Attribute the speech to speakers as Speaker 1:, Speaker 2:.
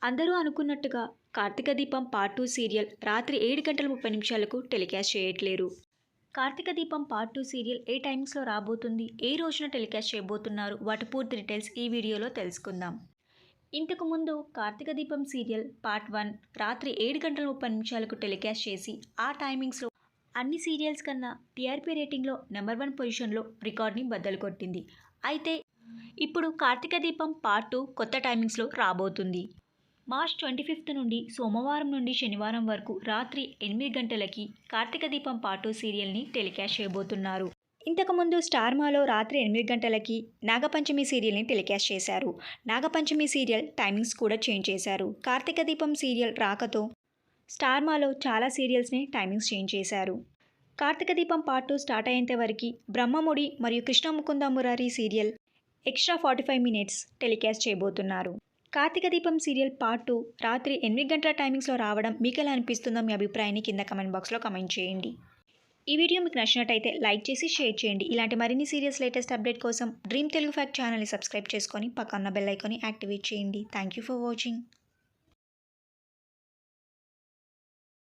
Speaker 1: అందరూ అనుకున్నట్టుగా 'కార్తీక దీపం పార్ట్ 2' సీరియల్ రాత్రి 7:30 టెలికాస్ట్ చేయట్లేరు. 'కార్తీక దీపం పార్ట్ 2' సీరియల్ ఏ టైమింగ్స్‌లో రాబోతుంది? ఏ రోజున టెలికాస్ట్ చేయబోతున్నారు? వాటి పూర్తి డీటెయిల్స్ ఈ వీడియోలో తెలుసుకుందాం. ఇంతకు ముందు 'కార్తీక దీపం' సీరియల్ పార్ట్ 1 రాత్రి 7:30 టెలికాస్ట్ చేసి ఆ టైమింగ్స్‌లో అన్ని సీరియల్స్ కన్నా టీఆర్పీ రేటింగ్‌లో నెంబర్ 1 పొజిషన్‌లో రికార్డ్‌ని బద్దలు కొట్టింది. అయితే ఇప్పుడు 'కార్తీక దీపం పార్ట్ 2' కొత్త టైమింగ్స్‌లో రాబోతుంది. మార్చ్ 25 నుండి సోమవారం నుండి శనివారం వరకు రాత్రి 8 గంటలకి 'కార్తీక దీపం పార్ట్ 2' సీరియల్ని టెలికాస్ట్ చేయబోతున్నారు. ఇంతకుముందు స్టార్మాలో రాత్రి 8 గంటలకి నాగపంచమి సీరియల్ని టెలికాస్ట్ చేశారు. నాగపంచమి సీరియల్ టైమింగ్స్ కూడా చేంజ్ చేశారు. 'కార్తీక దీపం' సీరియల్ రాకతో స్టార్మాలో చాలా సీరియల్స్ని టైమింగ్స్ చేంజ్ చేశారు. 'కార్తీక దీపం పార్ట్ 2' స్టార్ట్ అయ్యేంత వరకు బ్రహ్మముడి మరియు Krishna Mukunda Murari serial extra 45 minutes telecast చేయబోతున్నారు. 'కార్తీక దీపం' సీరియల్ పార్ట్ 2 రాత్రి 8 గంటల టైమింగ్స్‌లో రావడం మీకు ఎలా అనిపిస్తుందో మీ అభిప్రాయాన్ని కింద కమెంట్ బాక్స్‌లో కమెంట్ చేయండి. ఈ వీడియో మీకు నచ్చినట్టయితే లైక్ చేసి షేర్ చేయండి. ఇలాంటి మరిన్ని సీరియల్స్ లేటెస్ట్ అప్డేట్ కోసం డ్రీమ్ తెలుగు ఫ్యాక్ట్ ఛానల్ని సబ్స్క్రైబ్ చేసుకొని పక్కన బెల్ ఐకాన్ని యాక్టివేట్ చేయండి. Thank you for watching.